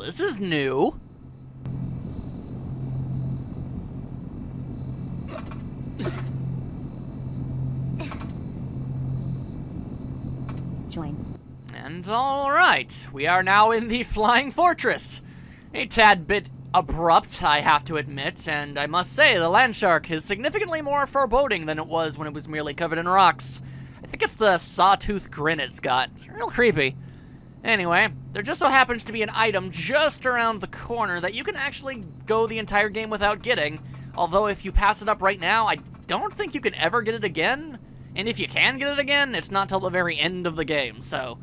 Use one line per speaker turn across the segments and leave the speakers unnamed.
this is new.
Join.
And alright, we are now in the Flying Fortress. A tad bit abrupt, I have to admit, and I must say the land shark is significantly more foreboding than it was when it was merely covered in rocks. I think it's the sawtooth grin it's got. It's real creepy. Anyway, there just so happens to be an item just around the corner that you can actually go the entire game without getting, although if you pass it up right now, I don't think you can ever get it again, and if you can get it again, it's not till the very end of the game, so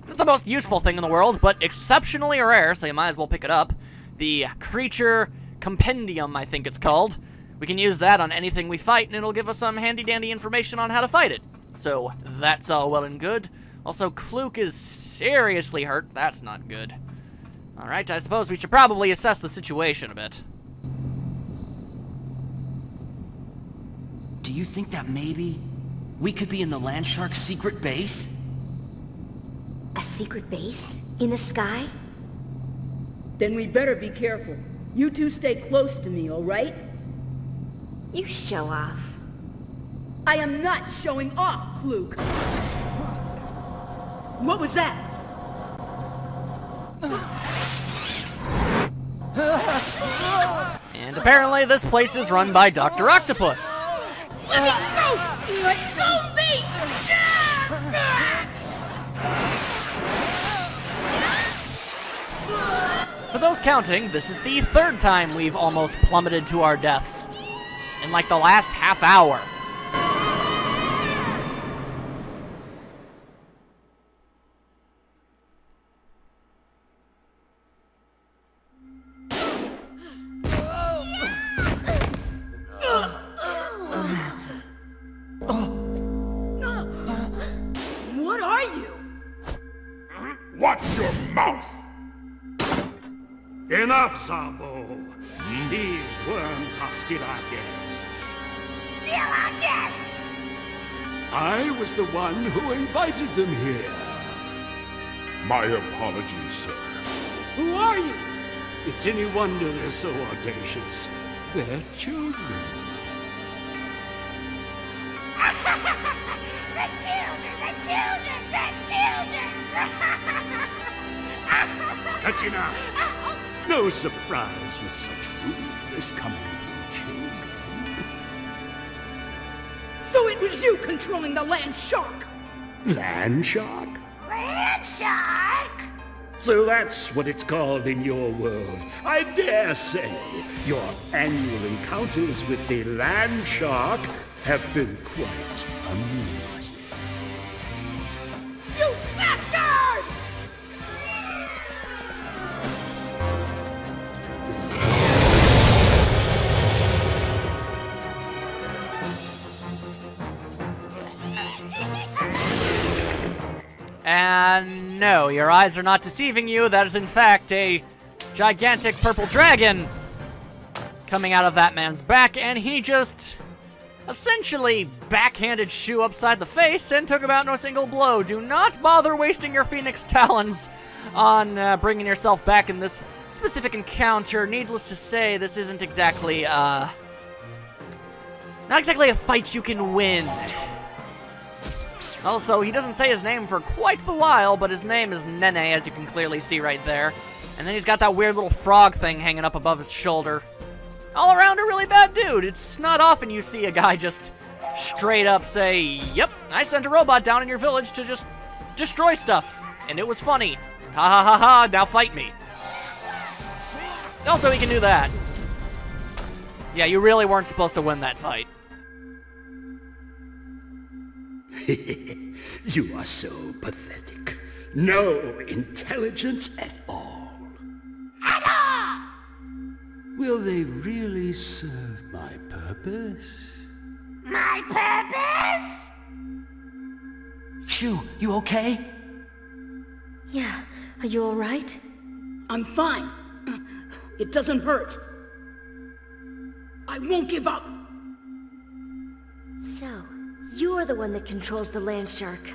not the most useful thing in the world, but exceptionally rare, so you might as well pick it up. The Creature Compendium, I think it's called. We can use that on anything we fight, and it'll give us some handy-dandy information on how to fight it. So, that's all well and good. Also, Kluke is seriously hurt. That's not good. Alright, I suppose we should probably assess the situation a bit.
Do you think that maybe we could be in the land shark's secret base?
A secret base? In the sky?
Then we better be careful. You two stay close to me, all right?
You show off.
I am not showing off, Kluke. What was that?
And apparently this place is run by Dr. Octopus.
Let me go! Let go of me!
For those counting, this is the third time we've almost plummeted to our deaths. In like the last half hour.
What are you?
Watch your mouth! Enough, Sabo! These worms are still our guests.
Still our guests!
I was the one who invited them here. My apologies, sir.
Who are you?
It's any wonder they're so audacious. They're children.
The children! The children! The children!
That's enough. No surprise with such rudeness coming from children.
So it was you controlling the land shark!
Land shark?
Land shark!
So that's what it's called in your world. I dare say your annual encounters with the land shark have been quite amusing.
You bastard!
And no, your eyes are not deceiving you. That is in fact a gigantic purple dragon coming out of that man's back, and he just essentially backhanded Shu upside the face and took him out in a single blow. Do not bother wasting your Phoenix Talons on bringing yourself back in this specific encounter. Needless to say, this isn't exactly, not exactly a fight you can win. Also, he doesn't say his name for quite the while, but his name is Nene, as you can clearly see right there. And then he's got that weird little frog thing hanging up above his shoulder. All around a really bad dude. It's not often you see a guy just straight up say, "Yep, I sent a robot down in your village to just destroy stuff, and it was funny. Ha ha ha ha, now fight me." Also, he can do that. Yeah, you really weren't supposed to win that fight.
You are so pathetic. No intelligence at all.
At all!
Will they really serve my purpose?
My purpose?
Shu, you okay?
Yeah, are you alright?
I'm fine. It doesn't hurt. I won't give up.
So, you're the one that controls the land shark.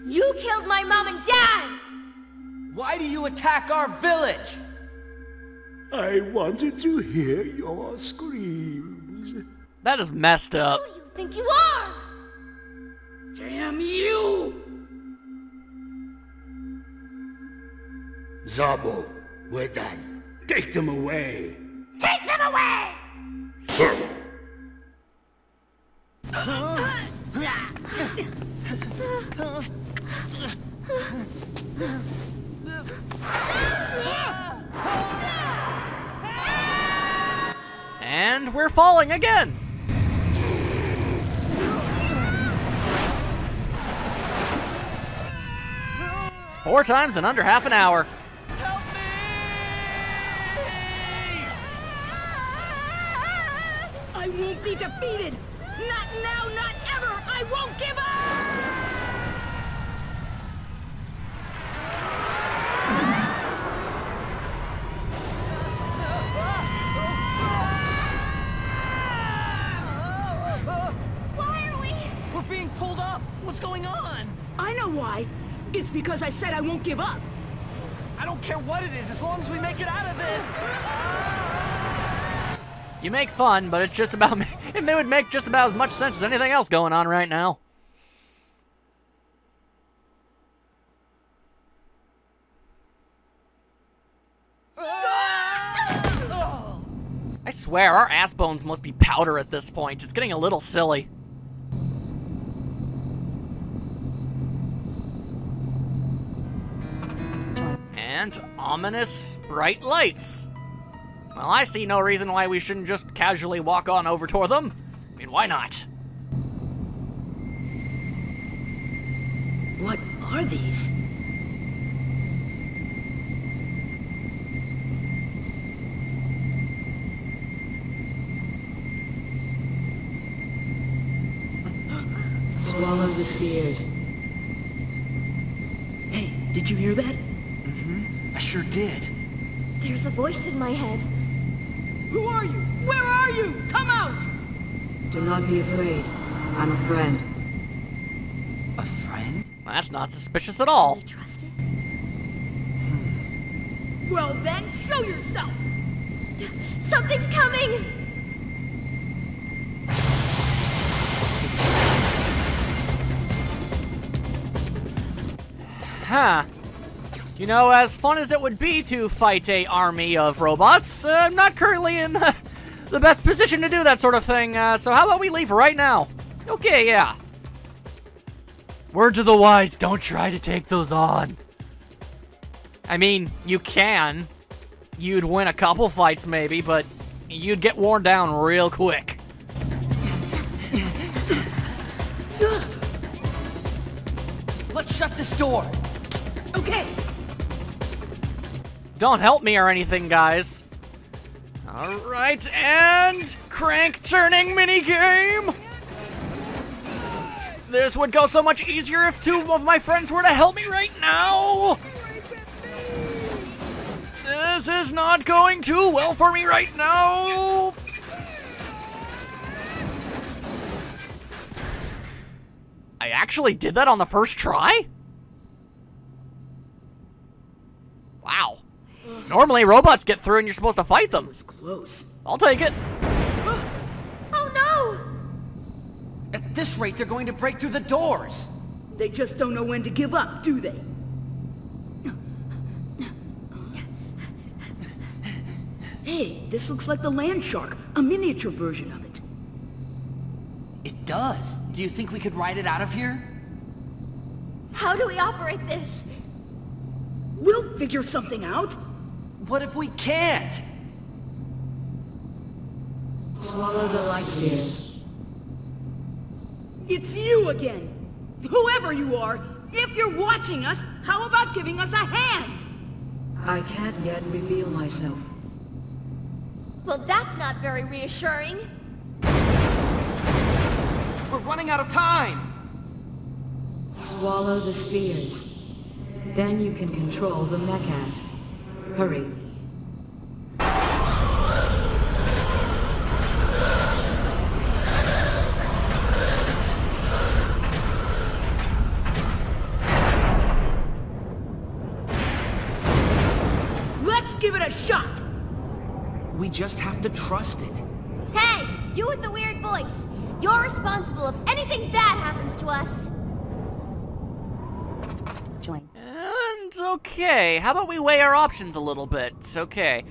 You killed my mom and dad!
Why do you attack our village?
I wanted to hear your screams.
That is messed up.
Who do you think you are?
Damn you!
Zabo, we're done. Take them away.
Take them away!
Sir.
And we're falling again. Four times in under half an hour.
I won't be defeated! Not now, not ever! I won't give up!
Why are we?
We're being pulled up! What's going on?
I know why. It's because I said I won't give up.
I don't care what it is, as long as we make it out of this!
You make fun, but it's just about it would make just about as much sense as anything else going on right now. I swear, our ass bones must be powder at this point. It's getting a little silly. And ominous bright lights. Well, I see no reason why we shouldn't just casually walk on over toward them. I mean, why not?
What are these?
Swallow the spears.
Hey, did you hear that?
I sure did.
There's a voice in my head.
Who are you? Where are you? Come out!
Do not be afraid. I'm a friend.
A friend?
That's not suspicious at all.
Can we trust it?
Well then, show yourself!
Something's coming!
Huh. You know, as fun as it would be to fight a army of robots, I'm not currently in the best position to do that sort of thing, so how about we leave right now? Okay, yeah. Word to the wise, don't try to take those on. I mean, you can. You'd win a couple fights maybe, but you'd get worn down real quick.
Let's shut this door!
Okay,
Don't help me or anything, guys. Alright, and crank turning minigame! This would go so much easier if two of my friends were to help me right now! This is not going too well for me right now! I actually did that on the first try? Wow. Normally robots get through and you're supposed to fight them.
that was close.
I'll take it.
Oh no!
At this rate, they're going to break through the doors!
They just don't know when to give up, do they? Hey, this looks like the land shark, a miniature version of it.
It does. Do you think we could ride it out of here?
How do we operate this?
We'll figure something out.
What if we can't?
Swallow the light spheres.
It's you again. Whoever you are, if you're watching us, how about giving us a hand?
I can't yet reveal myself.
Well, that's not very reassuring.
We're running out of time!
Swallow the spheres. Then you can control the mech ant. Hurry.
Let's give it a shot.
We just have to trust it.
Hey, you with the weird voice. You're responsible if anything bad happens to us.
Join.
And okay, how about we weigh our options a little bit? Okay,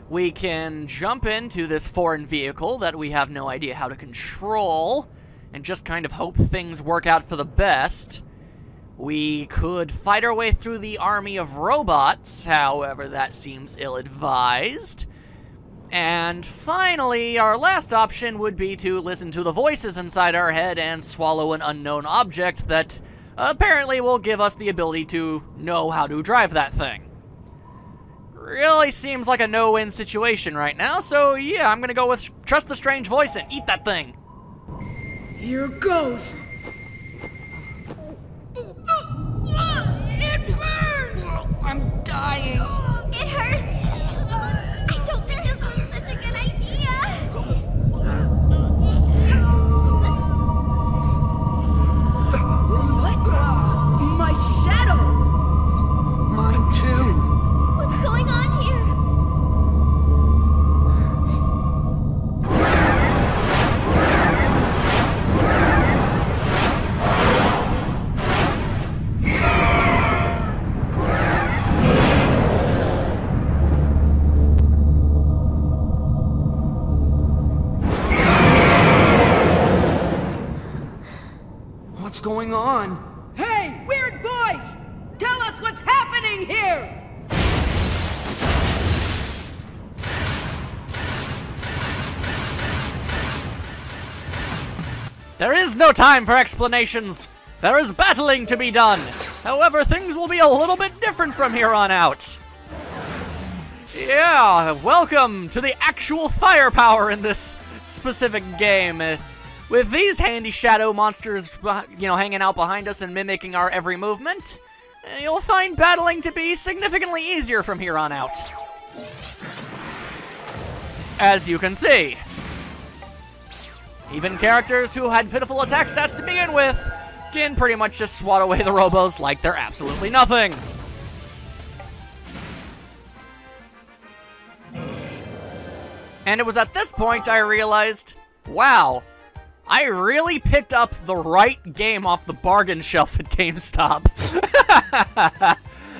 we can jump into this foreign vehicle that we have no idea how to control and just kind of hope things work out for the best. We could fight our way through the army of robots, however that seems ill-advised. And finally, our last option would be to listen to the voices inside our head and swallow an unknown object that apparently will give us the ability to know how to drive that thing. Really seems like a no-win situation right now, so yeah, I'm gonna go with trust the strange voice and eat that thing.
Here goes. It burns!
I'm dying!
It hurts. I don't think this was such a good idea.
What? My shadow!
Mine too!
What's going on here?
What's going on?
Hey, weird voice! Tell us what's happening here!
There is no time for explanations. There is battling to be done. However, things will be a little bit different from here on out. Yeah, welcome to the actual firepower in this specific game. With these handy shadow monsters, hanging out behind us and mimicking our every movement, you'll find battling to be significantly easier from here on out. As you can see, even characters who had pitiful attack stats to begin with can pretty much just swat away the robos like they're absolutely nothing. And it was at this point I realized, wow, I really picked up the right game off the bargain shelf at GameStop.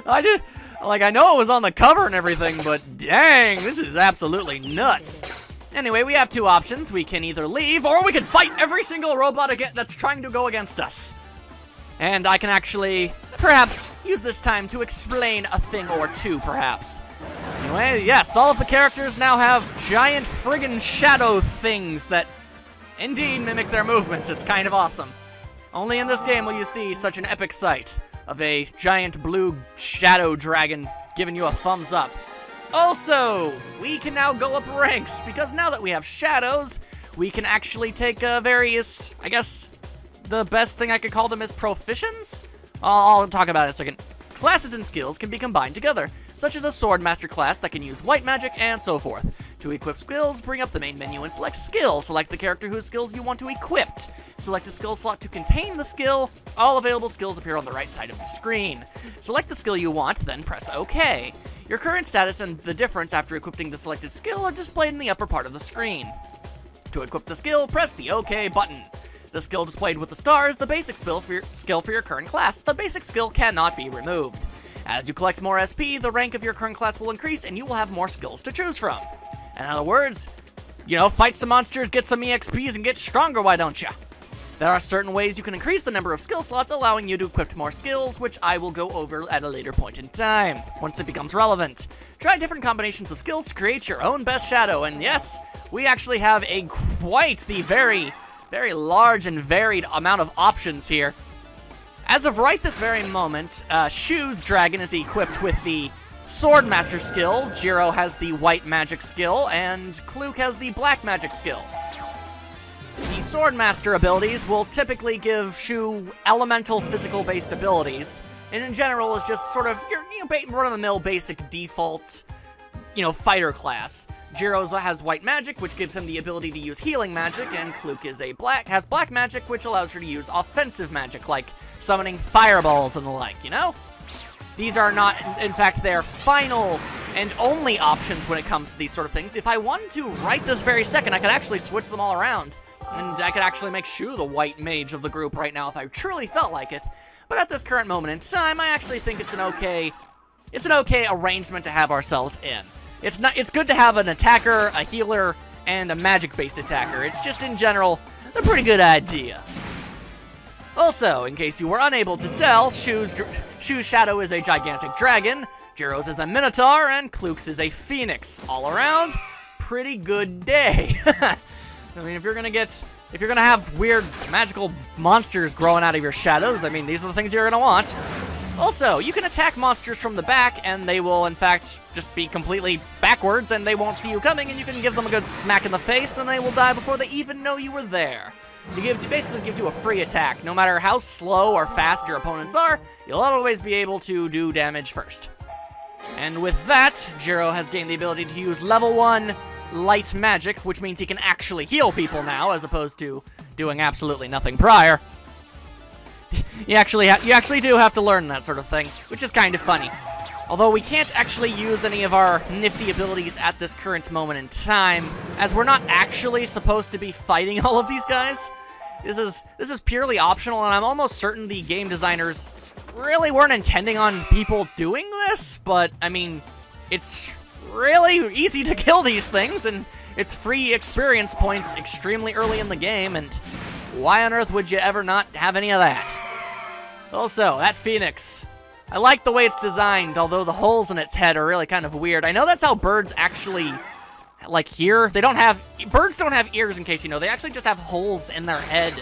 I know it was on the cover and everything, but dang, this is absolutely nuts. Anyway, we have two options. We can either leave, or we can fight every single robot that's trying to go against us. And I can actually, perhaps, use this time to explain a thing or two, perhaps. Anyway, yes, all of the characters now have giant friggin' shadow things that indeed mimic their movements. It's kind of awesome. Only in this game will you see such an epic sight of a giant blue shadow dragon giving you a thumbs up. Also, we can now go up ranks, because now that we have shadows, we can actually take various, I guess, the best thing I could call them is proficients? I'll talk about it in a second. Classes and skills can be combined together, such as a Swordmaster class that can use white magic and so forth. To equip skills, bring up the main menu and select skill. Select the character whose skills you want to equip. Select a skill slot to contain the skill. All available skills appear on the right side of the screen. Select the skill you want, then press OK. Your current status and the difference after equipping the selected skill are displayed in the upper part of the screen. To equip the skill, press the OK button. The skill displayed with the star is the basic skill for your current class. The basic skill cannot be removed. As you collect more SP, the rank of your current class will increase and you will have more skills to choose from. In other words, fight some monsters, get some EXPs, and get stronger, why don't ya? There are certain ways you can increase the number of skill slots, allowing you to equip more skills, which I will go over at a later point in time, once it becomes relevant. Try different combinations of skills to create your own best shadow, and yes, we actually have quite the very large and varied amount of options here. As of right this very moment, Shu's dragon is equipped with the Swordmaster skill, Jiro has the white magic skill, and Kluk has the black magic skill. The Swordmaster abilities will typically give Shu elemental physical-based abilities, and in general is just sort of your run-of-the-mill basic default, fighter class. Jiro has white magic, which gives him the ability to use healing magic, and Kluk has black magic, which allows her to use offensive magic, like summoning fireballs and the like, These are not, in fact, their final and only options when it comes to these sort of things. If I wanted to right this very second, I could actually switch them all around. And I could actually make Shu the white mage of the group right now if I truly felt like it. But at this current moment in time, I actually think it's an okay arrangement to have ourselves in. It's good to have an attacker, a healer, and a magic-based attacker. It's just, in general, a pretty good idea. Also, in case you were unable to tell, Shu's shadow is a gigantic dragon, Jiro's is a minotaur, and Kluk's is a phoenix. All around, pretty good day. I mean, if you're gonna have weird magical monsters growing out of your shadows, I mean, these are the things you're gonna want. Also, you can attack monsters from the back, and they will, in fact, just be completely backwards, and they won't see you coming, and you can give them a good smack in the face, and they will die before they even know you were there. It basically gives you a free attack. No matter how slow or fast your opponents are, you'll always be able to do damage first. And with that, Jiro has gained the ability to use level 1 light magic, which means he can actually heal people now, as opposed to doing absolutely nothing prior. You actually do have to learn that sort of thing, which is kind of funny. Although we can't actually use any of our nifty abilities at this current moment in time, as we're not actually supposed to be fighting all of these guys. This is purely optional, and I'm almost certain the game designers really weren't intending on people doing this, but, I mean, it's really easy to kill these things, and it's free experience points extremely early in the game, and why on earth would you ever not have any of that? Also, that phoenix. I like the way it's designed, although the holes in its head are really kind of weird. I know that's how birds actually, like, hear. Birds don't have ears, in case you know. They actually just have holes in their head.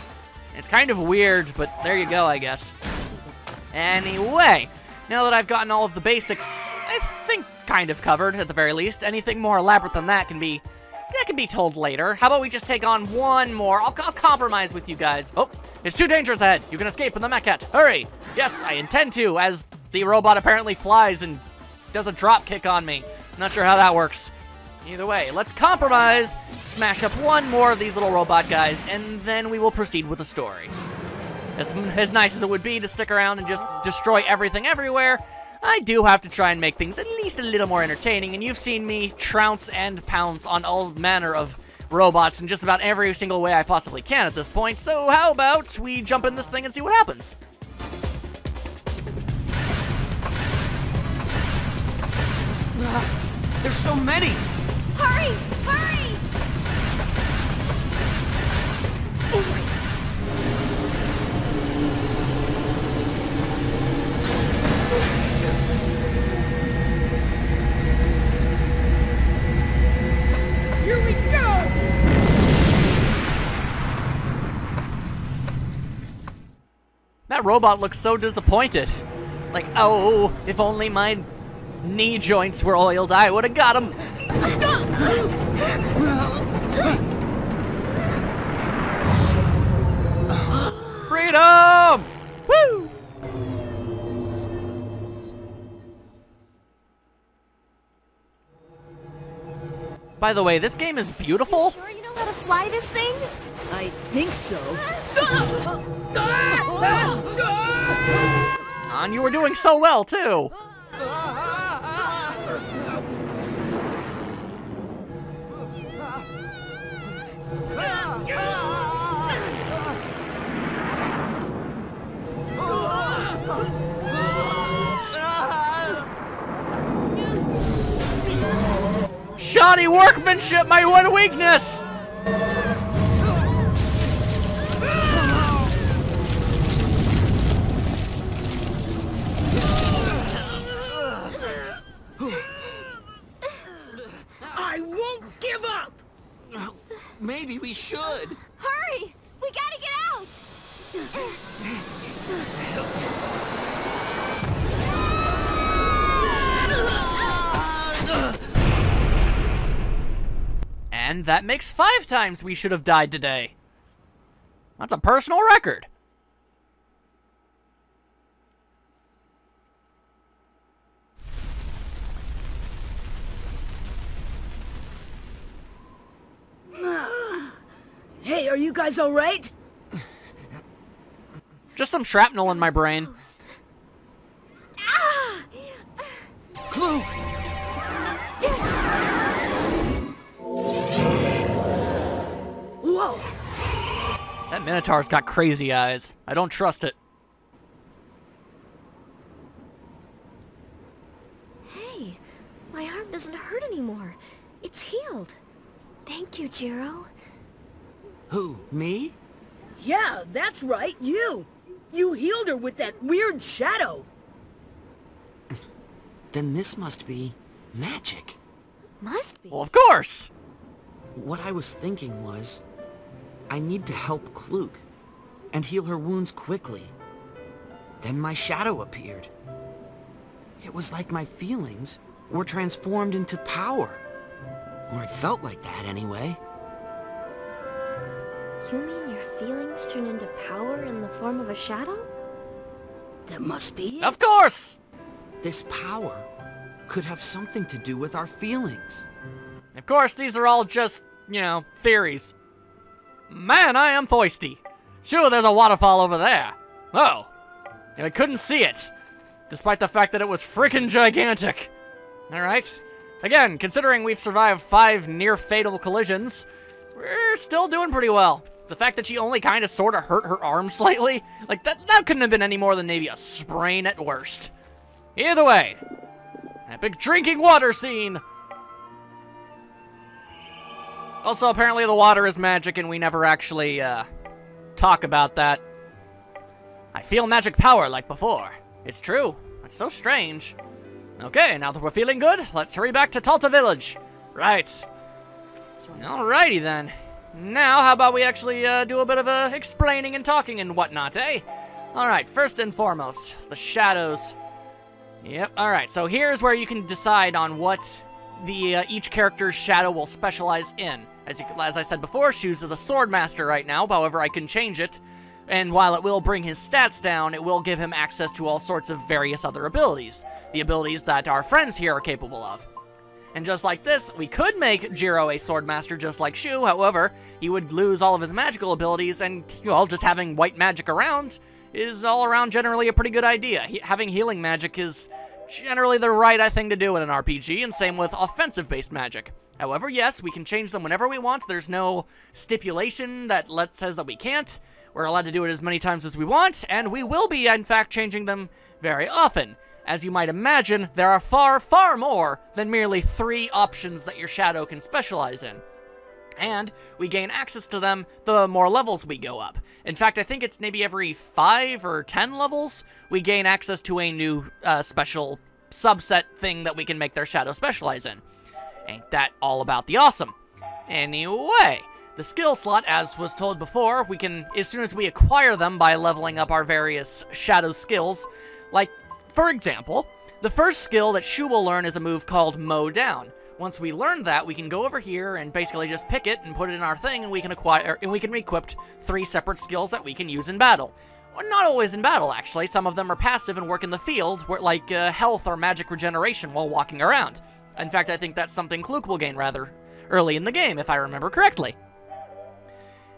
It's kind of weird, but there you go, I guess. Anyway, now that I've gotten all of the basics, I think, kind of covered, at the very least. Anything more elaborate than that can be told later. How about we just take on one more? I'll compromise with you guys. Oh, it's too dangerous ahead. You can escape in the mech-cat. Hurry! Yes, I intend to, as the robot apparently flies and does a drop kick on me. Not sure how that works. Either way, let's compromise, smash up one more of these little robot guys, and then we will proceed with the story. As nice as it would be to stick around and just destroy everything everywhere, I do have to try and make things at least a little more entertaining, and you've seen me trounce and pounce on all manner of robots in just about every single way I possibly can at this point, so how about we jump in this thing and see what happens?
There's so many!
Hurry! Hurry!
Oh, wait.
Here we go!
That robot looks so disappointed. Like, oh, if only my knee joints were oiled, I would have got him. Freedom! Woo! By the way, this game is beautiful.
Sure you know how to fly this thing?
I think so.
And you were doing so well, too. Shoddy workmanship, my one weakness!
I won't give up!
Maybe we should.
Hurry! We gotta get out!
And that makes 5 times we should have died today. That's a personal record.
Hey, are you guys all right?
Just some shrapnel in my brain.
Ah!
Clue!
That Minotaur's got crazy eyes. I don't trust it.
Hey, my arm doesn't hurt anymore. It's healed. Thank you, Jiro.
Who, me?
Yeah, that's right, you! You healed her with that weird shadow!
Then this must be magic.
Must be.
Well, of course!
What I was thinking was, I need to help Kluk and heal her wounds quickly. Then my shadow appeared. It was like my feelings were transformed into power. Or it felt like that anyway.
You mean your feelings turn into power in the form of a shadow?
That must be it.
Of course!
This power could have something to do with our feelings.
Of course, these are all just, you know, theories. Man, I am thirsty. Sure, there's a waterfall over there. Oh, and I couldn't see it, despite the fact that it was freaking gigantic. Alright. Again, considering we've survived 5 near-fatal collisions, we're still doing pretty well. The fact that she only kind of sort of hurt her arm slightly, like, that couldn't have been any more than maybe a sprain at worst. Either way, epic drinking water scene! Also, apparently the water is magic, and we never actually, talk about that. I feel magic power like before. It's true. It's so strange. Okay, now that we're feeling good, let's hurry back to Talta Village. Right. Alrighty then. Now, how about we actually do a bit of explaining and talking and whatnot, eh? Alright, first and foremost, the shadows. Yep, alright, so here's where you can decide on what the each character's shadow will specialize in. As I said before, Shu's is a sword master right now, however I can change it. And while it will bring his stats down, it will give him access to all sorts of various other abilities. The abilities that our friends here are capable of. And just like this, we could make Jiro a sword master just like Shu, however, he would lose all of his magical abilities, and, well, just having white magic around is all around generally a pretty good idea. Having healing magic is generally the right thing to do in an RPG, and same with offensive-based magic. However, yes, we can change them whenever we want. There's no stipulation that says that we can't. We're allowed to do it as many times as we want, and we will be, in fact, changing them very often. As you might imagine, there are far, far more than merely 3 options that your shadow can specialize in. And we gain access to them the more levels we go up. In fact, I think it's maybe every 5 or 10 levels, we gain access to a new special subset thing that we can make their shadow specialize in. Ain't that all about the awesome? Anyway, the skill slot, as was told before, we can, as soon as we acquire them by leveling up our various shadow skills, like, for example, the first skill that Shu will learn is a move called Mow Down. Once we learn that, we can go over here and basically just pick it and put it in our thing, and we can acquire, and we can equip 3 separate skills that we can use in battle. Well, not always in battle, actually. Some of them are passive and work in the field, like health or magic regeneration while walking around. In fact, I think that's something Kluk will gain rather early in the game, if I remember correctly.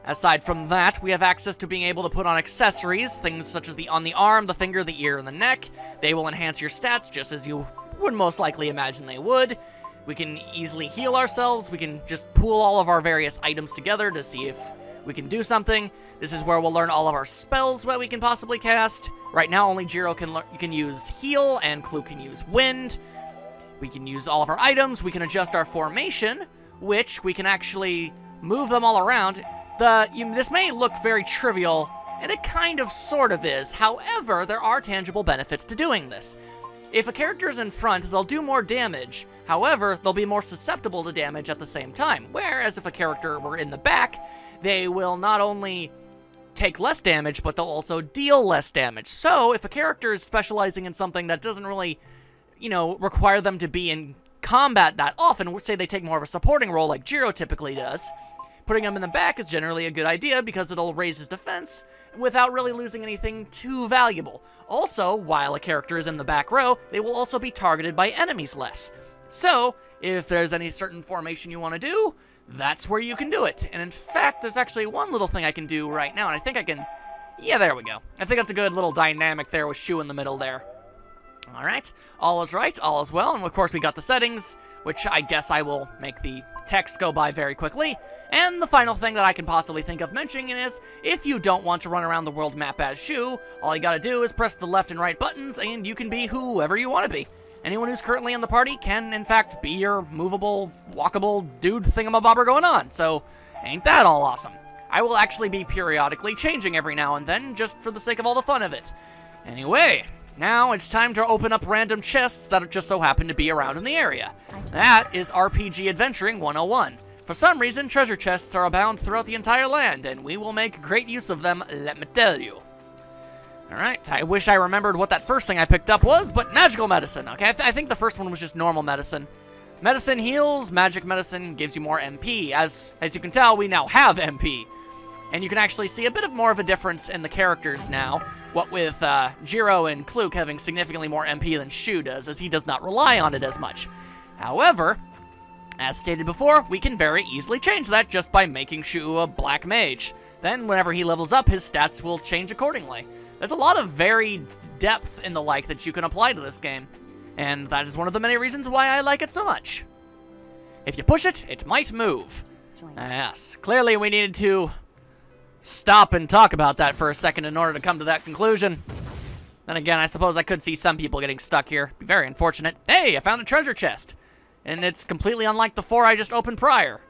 Aside from that, we have access to being able to put on accessories, things such as on the arm, the finger, the ear, and the neck. They will enhance your stats just as you would most likely imagine they would. We can easily heal ourselves. We can just pool all of our various items together to see if we can do something. This is where we'll learn all of our spells that we can possibly cast. Right now, only Jiro can use heal, and Kluk can use wind. We can use all of our items. We can adjust our formation, which we can actually move them all around. This may look very trivial, and it kind of sort of is. However, there are tangible benefits to doing this. If a character is in front, they'll do more damage. However, they'll be more susceptible to damage at the same time. Whereas if a character were in the back, they will not only take less damage, but they'll also deal less damage. So, if a character is specializing in something that doesn't really, require them to be in combat that often, say they take more of a supporting role like Jiro typically does, putting him in the back is generally a good idea because it'll raise his defense without really losing anything too valuable. Also, while a character is in the back row, they will also be targeted by enemies less. So, if there's any certain formation you want to do, that's where you can do it. And in fact, there's actually one little thing I can do right now, and I think I can... Yeah, there we go. I think that's a good little dynamic there with Shu in the middle there. Alright, all is right, all is well, and of course we got the settings, which I guess I will make the text go by very quickly. And the final thing that I can possibly think of mentioning is, if you don't want to run around the world map as Shu, all you gotta do is press the left and right buttons, and you can be whoever you want to be. Anyone who's currently in the party can, in fact, be your movable, walkable dude thingamabobber going on, so ain't that all awesome? I will actually be periodically changing every now and then, just for the sake of all the fun of it. Anyway, now it's time to open up random chests that just so happen to be around in the area. That is RPG Adventuring 101. For some reason, treasure chests are abound throughout the entire land, and we will make great use of them, let me tell you. Alright, I wish I remembered what that first thing I picked up was, but magical medicine. Okay, I think the first one was just normal medicine. Medicine heals, magic medicine gives you more MP. As you can tell, we now have MP. And you can actually see a bit more of a difference in the characters now, what with Jiro and Kluke having significantly more MP than Shu does, as he does not rely on it as much. However, as stated before, we can very easily change that just by making Shu a black mage. Then, whenever he levels up, his stats will change accordingly. There's a lot of varied depth in the like that you can apply to this game, and that is one of the many reasons why I like it so much. If you push it, it might move. Yes, clearly we needed to stop and talk about that for a second in order to come to that conclusion. Then again, I suppose I could see some people getting stuck here. Be very unfortunate. Hey, I found a treasure chest, and it's completely unlike the 4 I just opened prior.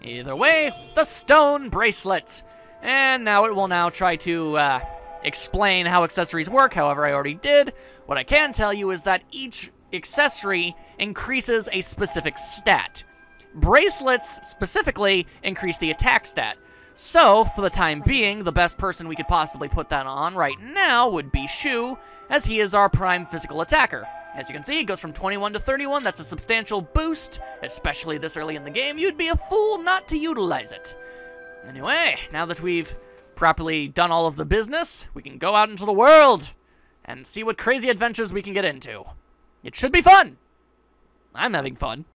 Either way, the stone bracelet. And now it will now try to explain how accessories work. However, I already did. What I can tell you is that each accessory increases a specific stat. Bracelets specifically increase the attack stat. So, for the time being, the best person we could possibly put that on right now would be Shu, as he is our prime physical attacker. As you can see, it goes from 21 to 31. That's a substantial boost, especially this early in the game. You'd be a fool not to utilize it. Anyway, now that we've properly done all of the business, we can go out into the world and see what crazy adventures we can get into. It should be fun. I'm having fun.